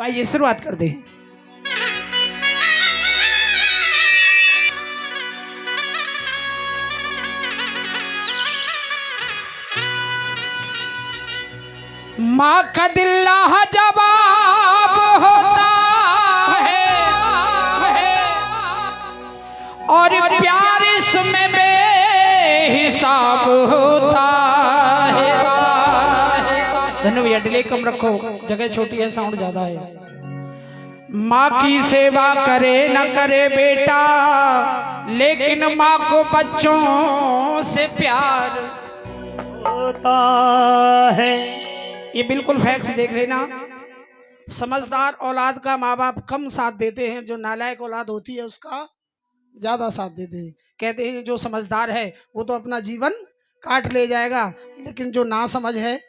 तो आइए शुरुआत कर दे। माँ का दिल लाजवाब होता है और प्यार इसमें बेहिसाब होता है। धन्यवाद भैया, डिले कम रखो, जगह छोटी है, साउंड ज्यादा है। माँ की सेवा करे न करे बेटा, लेकिन माँ को बच्चों से प्यार होता है। ये बिल्कुल फैक्ट देख लेना। समझदार औलाद का माँ बाप कम साथ देते हैं, जो नालायक औलाद होती है उसका ज्यादा साथ देते हैं। कहते हैं जो समझदार है वो तो अपना जीवन काट ले जाएगा, लेकिन जो ना समझ है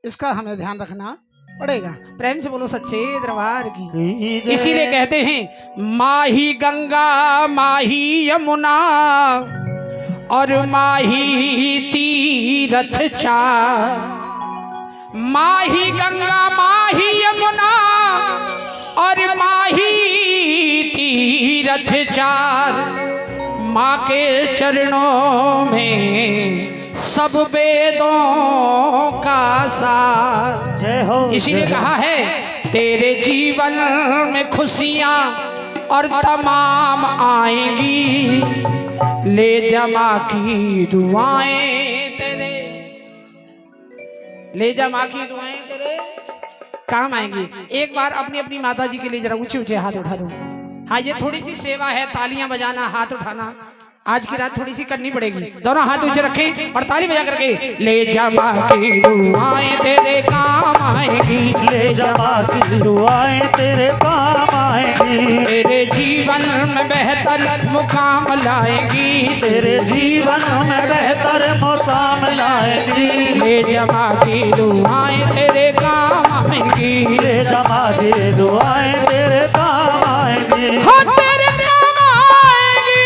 इसका हमें ध्यान रखना पड़ेगा। प्रेम से बोलो सच्चे दरबार की। इसीलिए कहते हैं माही गंगा माही यमुना और माही तीरथ चार। माही गंगा माही यमुना और माही तीरथ चार। माँ के चरणों में सब वेदों का सार। जय हो। इसीलिए कहा है तेरे जीवन में खुशियाँ और तमाम आएंगी, ले जा माँ की दुआएं तेरे, ले जा माँ की दुआएं तेरे काम आएंगी। एक बार अपनी अपनी माता जी के लिए जरा ऊंचे ऊंचे हाथ उठा दो। हाँ, ये थोड़ी सी सेवा है, तालियां बजाना, हाथ उठाना आज की रात थोड़ी सी करनी पड़ेगी। दोनों हाथ ऊंचे रखें और ताली बजा करके ले जा माँ की दुआएं तेरे काम आएंगी, ले जा माँ की दुआएं तेरे काम आएंगी। तेरे जीवन में बेहतर मुकाम लाएंगी, तेरे जीवन में बेहतर मुकाम लाएंगी। ले जा माँ की दुआएं तेरे काम आएंगी, ले जा माँ की दुआएं तेरे काम आएंगी। हो तेरे काम आएंगी।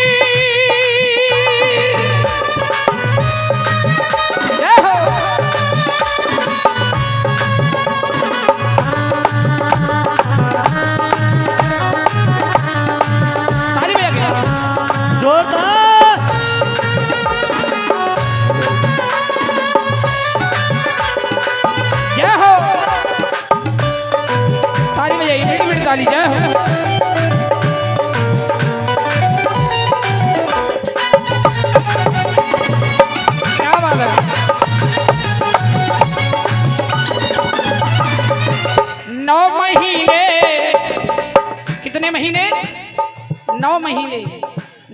जय हो। ताली बजा के जोरदार। जय हो। ताली बजाइए, मीठी मीठी ताली। जय हो। क्या बात है। 9 महीने, कितने महीने? 9 महीने।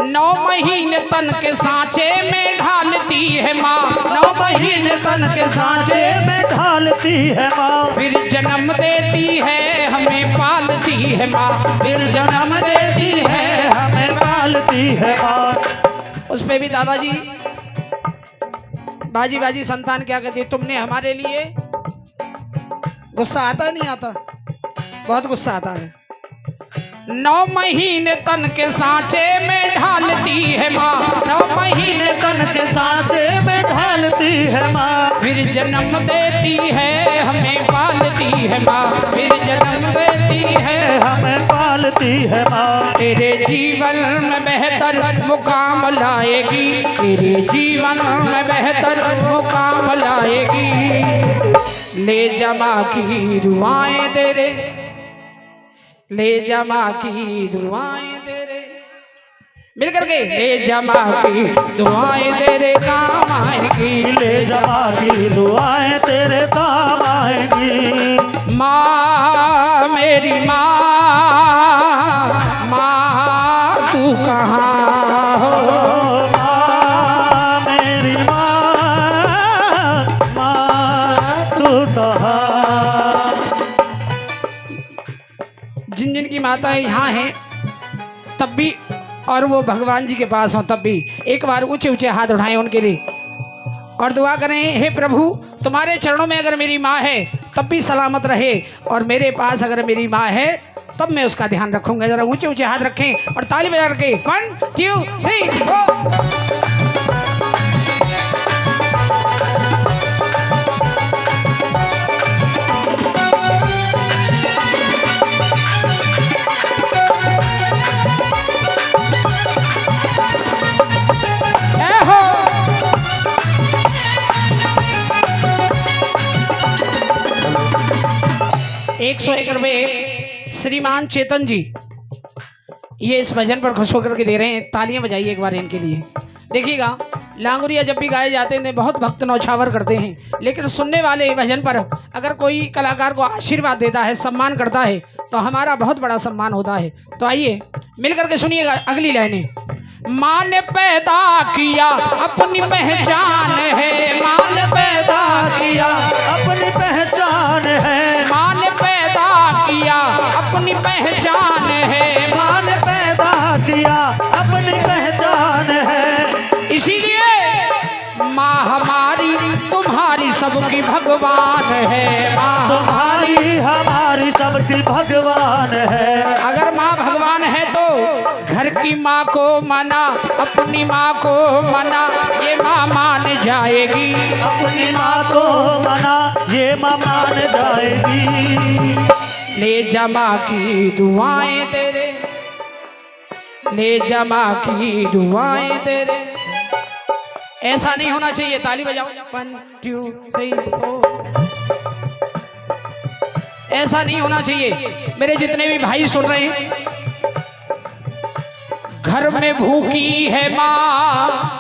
9 महीने तन के सांचे में ढालती है माँ, 9 महीने तन के सांचे में ढालती है माँ, फिर जन्म देती है हमें पालती है माँ, फिर जन्म देती है हमें पालती है माँ। उस पे भी दादाजी बाजी बाजी संतान क्या कहती है, तुमने हमारे लिए। गुस्सा आता नहीं आता? बहुत गुस्सा आता है। 9 महीने तन के सांचे में ढालती है माँ, 9 महीने तन के सांचे में ढालती है माँ, फिर जन्म देती है हमें पालती है माँ, फिर जन्म देती है हमें पालती है माँ। तेरे जीवन में बेहतर मुकाम लाएगी, तेरे जीवन में बेहतर मुकाम लाएगी। ले जा माँ की दुआएं तेरे, ले जा माँ की दुआएं तेरे, मिल करके ले जा माँ की दुआएं तेरे काम आएंगी, ले जा माँ की दुआएं तेरे काम आएंगी। माँ मेरी माँ, माँ तू कहाँ हो? माँ मेरी माँ, माँ तू कहाँ? जिन जिन की माताएं यहाँ हैं तब भी, और वो भगवान जी के पास हों तब भी, एक बार ऊंचे ऊंचे हाथ उठाएं उनके लिए और दुआ करें, हे प्रभु तुम्हारे चरणों में अगर मेरी माँ है तब भी सलामत रहे, और मेरे पास अगर मेरी माँ है तब मैं उसका ध्यान रखूंगा। जरा ऊंचे ऊंचे हाथ रखें और ताली बजा के 1 2 3 4। 101 रुपये श्रीमान चेतन जी, ये इस भजन पर खुश होकर के दे रहे हैं। तालियां बजाइए एक बार इनके लिए। देखिएगा, लांगुरिया जब भी गाए जाते हैं बहुत भक्त नौछावर करते हैं, लेकिन सुनने वाले भजन पर अगर कोई कलाकार को आशीर्वाद देता है, सम्मान करता है, तो हमारा बहुत बड़ा सम्मान होता है। तो आइए मिलकर के सुनिएगा अगली लाइनें। माँ ने पैदा किया अपनी पहचान है, माँ ने पैदा किया अपनी पहचान है, माँ ने पैदा किया अपनी पहचान है, माँ ने पैदा किया अपनी पहचान है। इसीलिए माँ हमारी तुम्हारी सबकी भगवान है, माँ तुम्हारी हमारी सबकी भगवान है। अगर माँ भगवान है तो घर की माँ को मना, अपनी माँ को मना, ये माँ मान जाएगी, अपनी माँ को मना, ये माँ मान जाएगी। ले जा माँ की दुआएं तेरे, ले जा माँ की दुआएं तेरे। ऐसा नहीं होना चाहिए। ताली बजाओ, 1 2 3 4। ऐसा नहीं होना चाहिए। मेरे जितने भी भाई सुन रहे हैं, घर में भूखी है माँ,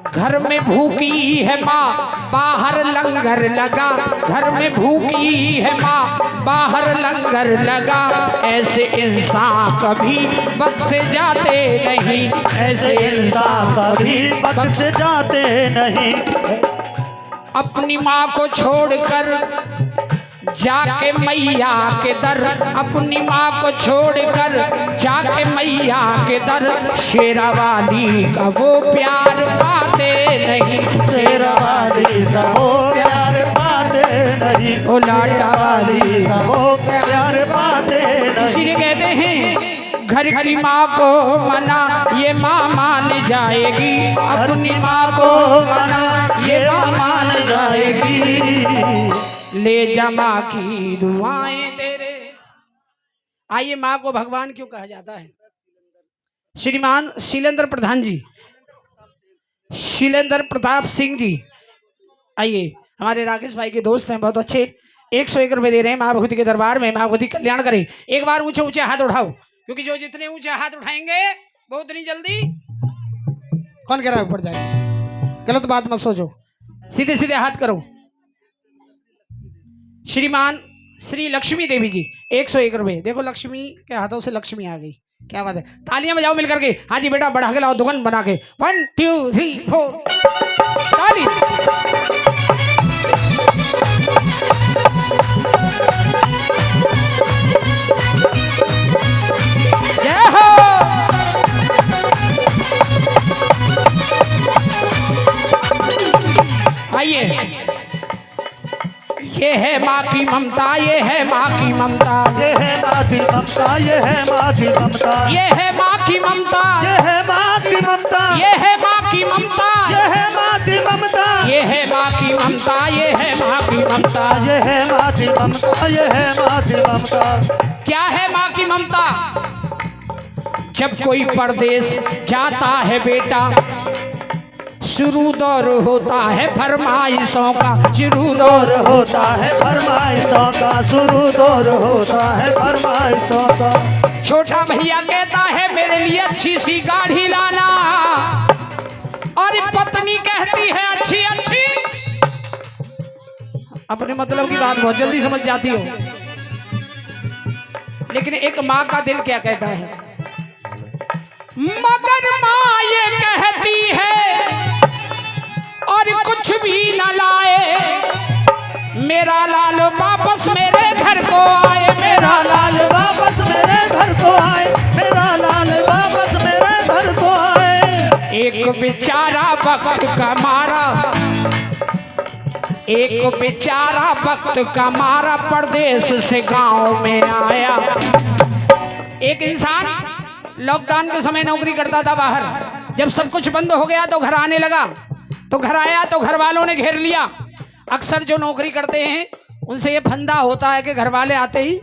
घर में भूखी है माँ, बाहर लंगर लगा, घर में भूखी है माँ, बाहर लंगर लगा। ऐसे इंसान कभी बख्शे जाते नहीं, ऐसे इंसान कभी बख्श जाते नहीं। अपनी माँ को छोड़कर जाके मैया के दर, अपनी माँ को छोड़कर जाके मैया के दर, शेरावाली का वो प्यार पाते नहीं, शेरावाली का वो प्यार पाते नहीं, ओ लाटा वाली का वो प्यार पाते नहीं। इसीलिए कहते हैं घर की माँ को मना, ये माँ मान जाएगी, अपनी माँ को मना, ये माँ मान जाएगी। ले जा माँ की दुआएं तेरे। आइए, माँ को भगवान क्यों कहा जाता है? श्रीमान शीलेंद्र प्रधान जी, शीलेंद्र प्रताप सिंह जी, आइए, हमारे राकेश भाई के दोस्त हैं, बहुत अच्छे। 101 रुपये दे रहे हैं। माँ भगवती के दरबार में माँ भगवती कल्याण करे। एक बार ऊंचे ऊंचे हाथ उठाओ, क्योंकि जो जितने ऊंचे हाथ उठाएंगे वो उतनी जल्दी। कौन कह रहा है ऊपर जाए? गलत बात मत सोचो, सीधे सीधे हाथ करो। श्रीमान श्री लक्ष्मी देवी जी, 101 रुपये। देखो, लक्ष्मी के हाथों से लक्ष्मी आ गई, क्या बात है। तालियां बजाओ मिलकर के। हाँ जी बेटा, बढ़ा के लाओ दुकान बना के। 1 2 3 4 ताली। जय हो। आइए, ये है माँ की ममता, ये है माँ की ममता, ये है माँ की ममता, ये है माँ की ममता, ये है माँ की ममता, ये है माँ की ममता, ये है माँ की ममता, ये है माँ की ममता, ये है माँ की ममता, ये है माँ की ममता, ये है माँ की ममता, ये है माँ की ममता। क्या है माँ की ममता? जब कोई परदेश जाता है बेटा, शुरू दौर होता है फरमाइशों का, शुरू दौर होता है फरमाइशों का, शुरू दौर होता है फरमाइशों का। छोटा भैया कहता है मेरे लिए अच्छी सी गाड़ी लाना, और पत्नी कहती है अच्छी अच्छी। अपने मतलब की बात बहुत जल्दी समझ जाती हो, लेकिन एक माँ का दिल क्या कहता है? मगर माँ ये कहती है और कुछ भी न लाए, मेरा लाल वापस मेरे घर को आए, मेरा लाल वापस मेरे घर को आए, मेरा लाल वापस मेरे घर को आए। एक बेचारा वक्त का मारा, एक बेचारा वक्त का मारा, परदेश से गांव में आया। एक इंसान लॉकडाउन के समय नौकरी करता था बाहर, जब सब कुछ बंद हो गया तो घर आने लगा। तो घर आया तो घर वालों ने घेर लिया। अक्सर जो नौकरी करते हैं उनसे ये फंदा होता है कि घर वाले आते ही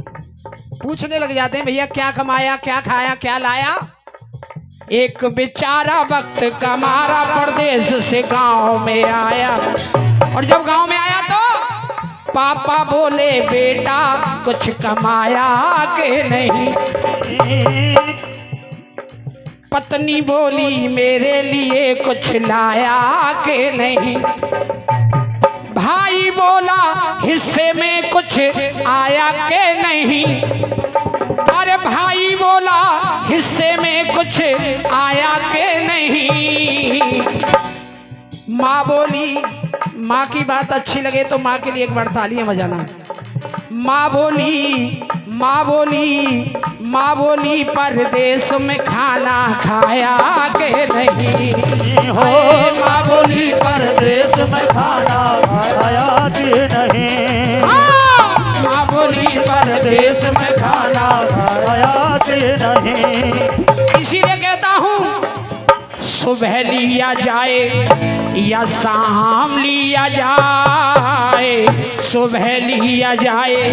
पूछने लग जाते हैं, भैया क्या कमाया, क्या खाया, क्या लाया। एक बेचारा वक्त का मारा, परदेश से गांव में आया। और जब गांव में आया तो पापा बोले बेटा कुछ कमाया के नहीं। पत्नी बोली मेरे लिए कुछ लाया के नहीं। भाई बोला हिस्से में कुछ आया के नहीं। अरे भाई बोला हिस्से में कुछ आया के नहीं। माँ बोली, माँ की बात अच्छी लगे तो माँ के लिए एक बार तालियां बजाना। माँ बोली, माँ बोली, माँ बोली परदेश में खाना खाया के नहीं हो। माँ बोली परदेश में खाना खाया के नहीं। माँ बोली परदेश में खाना खाया के नहीं। इसीलिए कहता हूँ सुबह लिया जाए या शाम लिया जाए, सुबह लिया जाए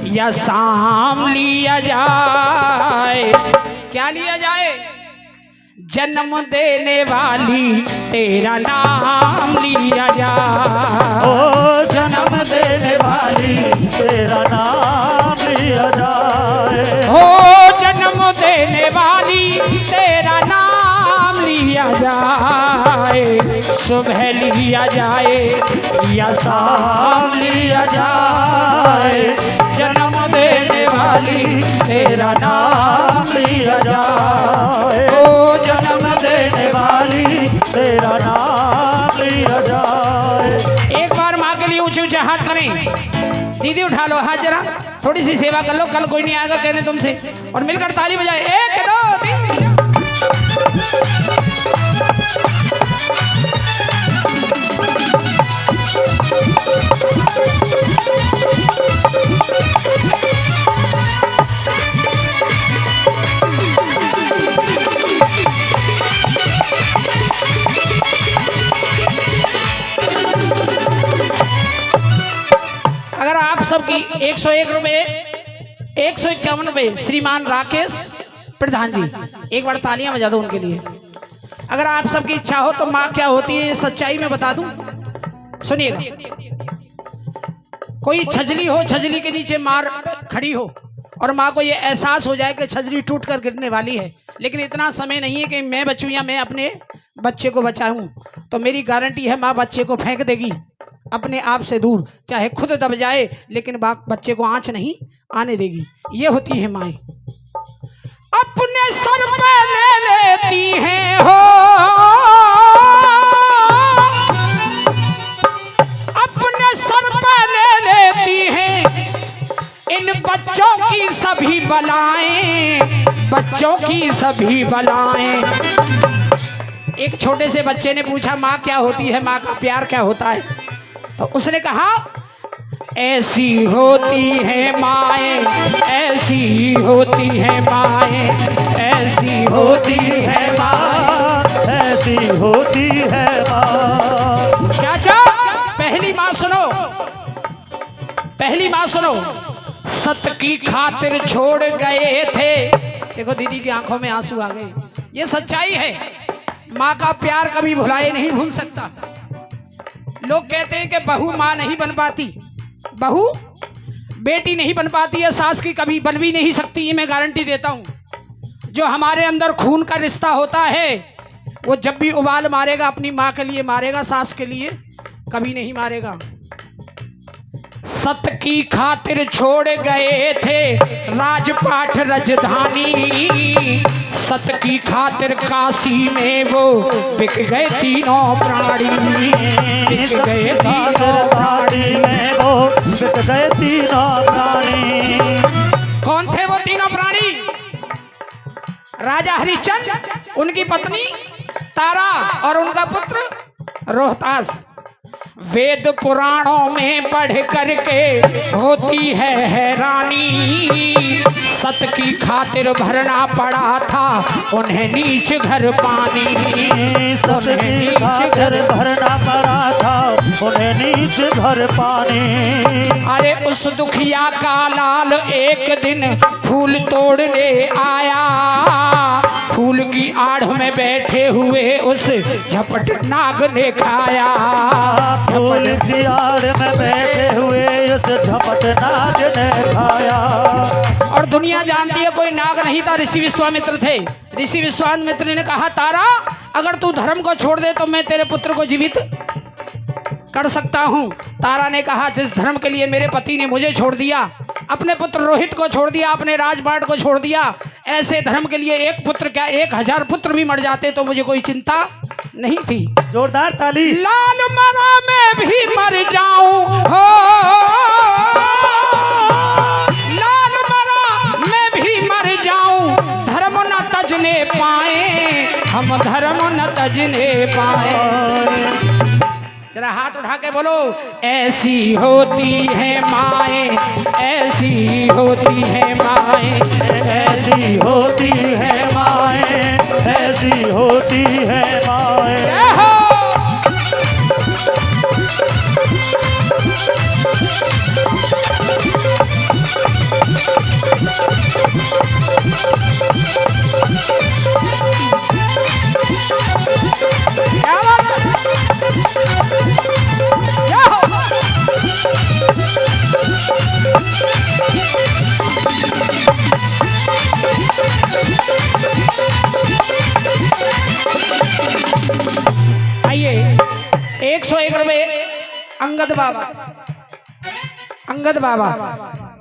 या शाम लिया जाए। क्या लिया जाए? जन्म देने वाली तेरा नाम लिया जाए। ओ जन्म देने वाली तेरा नाम लिया जाए। हो जन्म देने वाली तेरा नाम लिया जाए। सुबह लिया जाए या शाम लिया जाए। जन्म देने वाली तेरा नाम लिया जाए। ओ जन्म देने वाली तेरा नाम लिया जाए। एक बार माँ के लिए ऊंचे ऊंचे हाथ करें। दीदी उठा लो हाथ जरा, थोड़ी सी सेवा कर लो, कल कोई नहीं आएगा कहने तुमसे। और मिलकर ताली बजाए, 1 2 3। अगर आप सबकी 101 रुपये 151 रुपये श्रीमान राकेश प्रधान जी, एक बार तालियां बजा दो उनके लिए। अगर आप सबकी इच्छा हो तो माँ क्या होती है ये सच्चाई में बता दूं, सुनिएगा। कोई छजली हो, छजली के नीचे मार खड़ी हो और माँ को ये एहसास हो जाए कि छजली टूट कर गिरने वाली है, लेकिन इतना समय नहीं है कि मैं बचूं या मैं अपने बच्चे को बचाऊं, तो मेरी गारंटी है माँ बच्चे को फेंक देगी अपने आप से दूर, चाहे खुद दब जाए लेकिन बच्चे को आंच नहीं आने देगी। ये होती है माएँ। अपने सर पे ले लेती हैं हो, अपने सर पे ले लेती हैं इन बच्चों की सभी बलाएं, बच्चों की सभी बलाएं। एक छोटे से बच्चे ने पूछा माँ क्या होती है, माँ का प्यार क्या होता है? तो उसने कहा ऐसी होती है माएँ, ऐसी होती है माएँ, ऐसी होती है माँ, ऐसी होती है माँ। चाचा पहली माँ सुनो, पहली माँ सुनो। सत की खातिर छोड़ गए थे, देखो दीदी की आंखों में आंसू आ गए। ये सच्चाई है, माँ का प्यार कभी भुलाए नहीं भूल सकता। लोग कहते हैं कि बहू माँ नहीं बन पाती, बहू बेटी नहीं बन पाती है, सास की कभी बन भी नहीं सकती, ये मैं गारंटी देता हूँ। जो हमारे अंदर खून का रिश्ता होता है वो जब भी उबाल मारेगा अपनी माँ के लिए मारेगा, सास के लिए कभी नहीं मारेगा। सत की खातिर छोड़ गए थे राजपाट राजधानी, सत की खातिर काशी में वो बिक गए तीनों प्राणी, बिक गए तीनों प्राणी में वो बिक गए तीनों प्राणी। कौन थे वो तीनों प्राणी? राजा हरिश्चंद्र, उनकी पत्नी तारा और उनका पुत्र रोहतास। वेद पुराणों में पढ़ करके होती है हैरानी, सत की खातिर भरना पड़ा था उन्हें नीच घर पानी, सत की खातिर भरना पड़ा था उन्हें नीच घर पानी। अरे उस दुखिया का लाल एक दिन फूल तोड़ने आया, फूल फूल की आड़ में बैठे हुए उस झपट नाग ने खाया। फूल की आड़ में बैठे हुए उस झपट नाग ने खाया। और दुनिया जानती है कोई नाग नहीं था, ऋषि विश्वामित्र थे। ऋषि विश्वामित्र ने कहा तारा अगर तू धर्म को छोड़ दे तो मैं तेरे पुत्र को जीवित कर सकता हूँ। तारा ने कहा जिस धर्म के लिए मेरे पति ने मुझे छोड़ दिया, अपने पुत्र रोहित को छोड़ दिया, अपने राजपाट को छोड़ दिया, ऐसे धर्म के लिए एक पुत्र क्या 1000 पुत्र भी मर जाते तो मुझे कोई चिंता नहीं थी। जोरदार ताली। लाल मरा मैं भी मर जाऊं हो, लाल मरा मैं भी मर जाऊं, धर्म न तजने पाए हम, धर्म न तजने पाए। जरा हाथ उठा के बोलो ऐसी होती है माएँ, ऐसी होती है माएँ, ऐसी होती है माएँ, ऐसी होती है माएँ। आइए 101 रुपए अंगद बाबा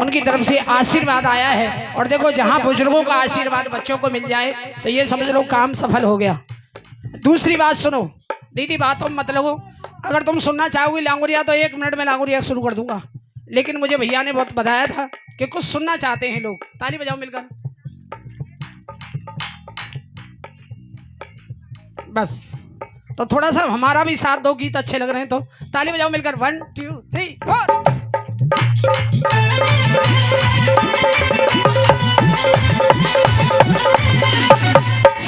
उनकी तरफ से आशीर्वाद आया है। और देखो जहां बुजुर्गों का आशीर्वाद बच्चों को मिल जाए तो ये समझ लो काम सफल हो गया। दूसरी बात सुनो दीदी, बातों में मत लगो। अगर तुम सुनना चाहोगी लांगुरिया तो 1 मिनट में लांगुरिया शुरू कर दूंगा, लेकिन मुझे भैया ने बहुत बताया था कि कुछ सुनना चाहते हैं लोग। ताली बजाओ मिलकर, बस। तो थोड़ा सा हमारा भी साथ दो, गीत अच्छे लग रहे हैं तो ताली बजाओ मिलकर। 1 2 3 4।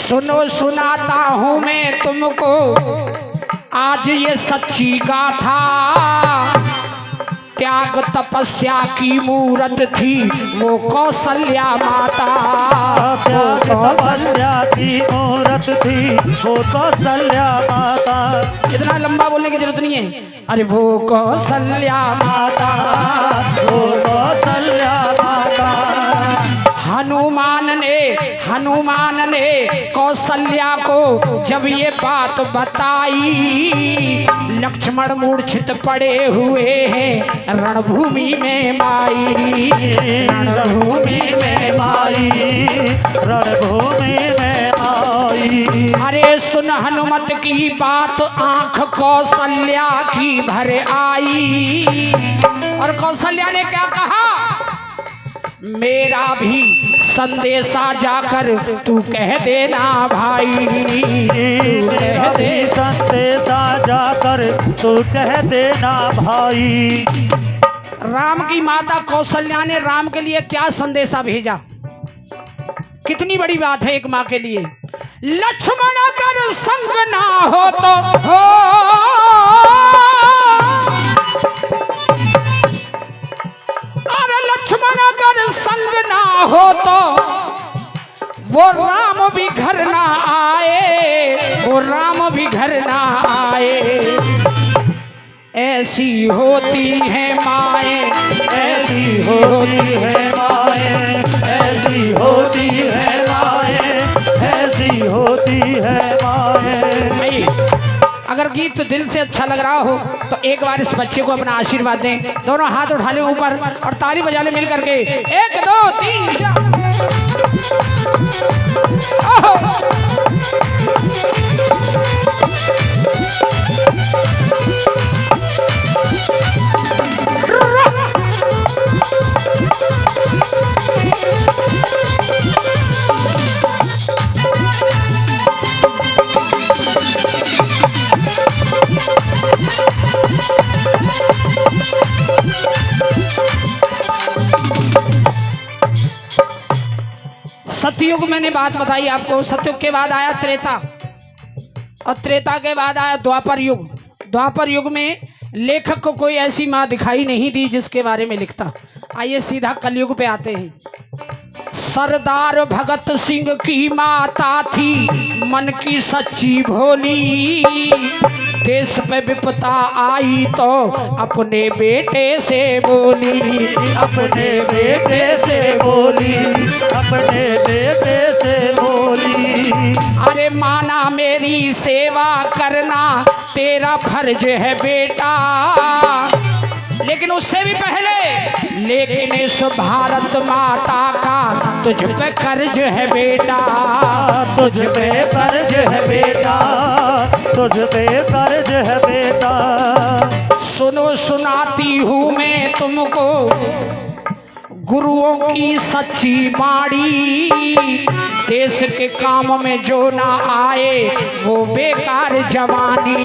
सुनो सुनाता हूं मैं तुमको आज ये सच्ची गाथा, त्याग तपस्या की मूरत थी वो कौशल्या माता। त्याग तपस्या की मूरत थी वो कौशल्या माता। इतना लंबा बोलने की जरूरत नहीं है। अरे वो कौशल्या माता, वो कौशल्या माता। हनुमान ने कौशल्या को जब ये बात बताई, लक्ष्मण मूर्छित पड़े हुए हैं रणभूमि में माई, रणभूमि में माई, रणभूमि में माई। अरे सुन हनुमत की बात, आंख कौशल्या की भर आई। और कौशल्या ने क्या कहा, मेरा भी संदेशा जाकर तू कह देना भाई, कह दे संदेशा जाकर तू कह देना भाई। राम की माता कौशल्या ने राम के लिए क्या संदेशा भेजा, कितनी बड़ी बात है एक माँ के लिए। लक्ष्मण अगर संग ना हो तो हो, अरे लक्ष्मण अगर संग ना हो तो वो राम भी घर ना आए, वो राम भी घर ना आए। ऐसी होती है माएँ, ऐसी होती है माएँ, ऐसी होती है माएँ, ऐसी होती है माएँ। अगर गीत दिल से अच्छा लग रहा हो तो एक बार इस बच्चे को अपना आशीर्वाद दें। दोनों हाथ उठा ले ऊपर और ताली बजा ले मिल करके। 1 2 3 4। सतयुग मैंने बात बताई आपको। सतयुग के बाद आया त्रेता और त्रेता के बाद आया द्वापर युग। द्वापर युग में लेखक को कोई ऐसी माँ दिखाई नहीं दी जिसके बारे में लिखता। आइए सीधा कलयुग पे आते हैं। सरदार भगत सिंह की माता थी मन की सच्ची भोली, देश पे विपता आई तो अपने बेटे से बोली, अपने बेटे से बोली, अपने बेटे से बोली। अरे माना मेरी सेवा करना तेरा फर्ज है बेटा, लेकिन उससे भी पहले लेकिन इस भारत माता का तुझ पे कर्ज है बेटा, तुझ पे कर्ज है बेटा, तुझ पे कर्ज है बेटा। सुनो सुनाती हूँ मैं तुमको गुरुओं की सच्ची बाणी, देश के काम में जो ना आए वो बेकार जवानी,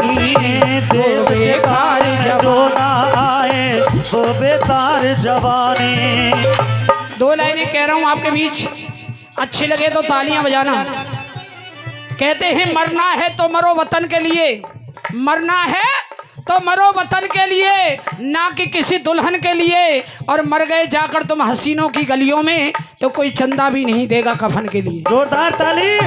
देश के कार्य जो ना आए वो बेकार जवानी। दो लाइनें कह रहा हूं आपके बीच, अच्छी लगे तो तालियां बजाना। कहते हैं मरना है तो मरो वतन के लिए, मरना है तो मरो वतन के लिए, ना कि किसी दुल्हन के लिए, और मर गए जाकर तुम हसीनों की गलियों में तो कोई चंदा भी नहीं देगा कफन के लिए। जोरदार ताली।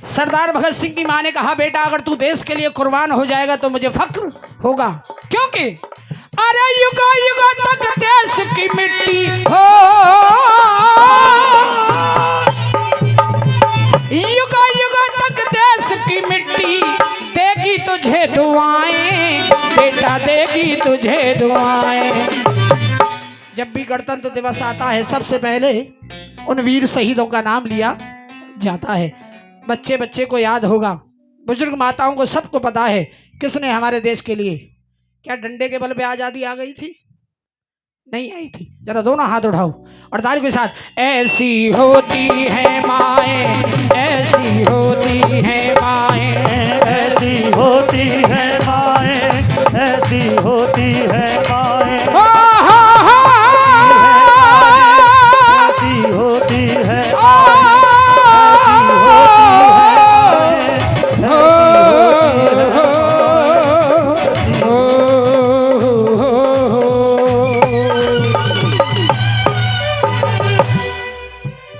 सरदार भगत सिंह की मां ने कहा बेटा अगर तू देश के लिए कुर्बान हो जाएगा तो मुझे फक्र होगा, क्योंकि अरे युगा युगा तक देश की मिट्टी हो, युगा युगा तक देश की मिट्टी देगी तुझे दुआएं बेटा, देगी तुझे दुआएं। जब भी गणतंत्र दिवस आता है सबसे पहले उन वीर शहीदों का नाम लिया जाता है। बच्चे बच्चे को याद होगा, बुजुर्ग माताओं को सबको पता है किसने हमारे देश के लिए, क्या डंडे के बल पे आज़ादी आ गई थी? नहीं आई थी। जरा दोनों हाथ उठाओ और ताली के साथ, ऐसी होती है माएँ, ऐसी होती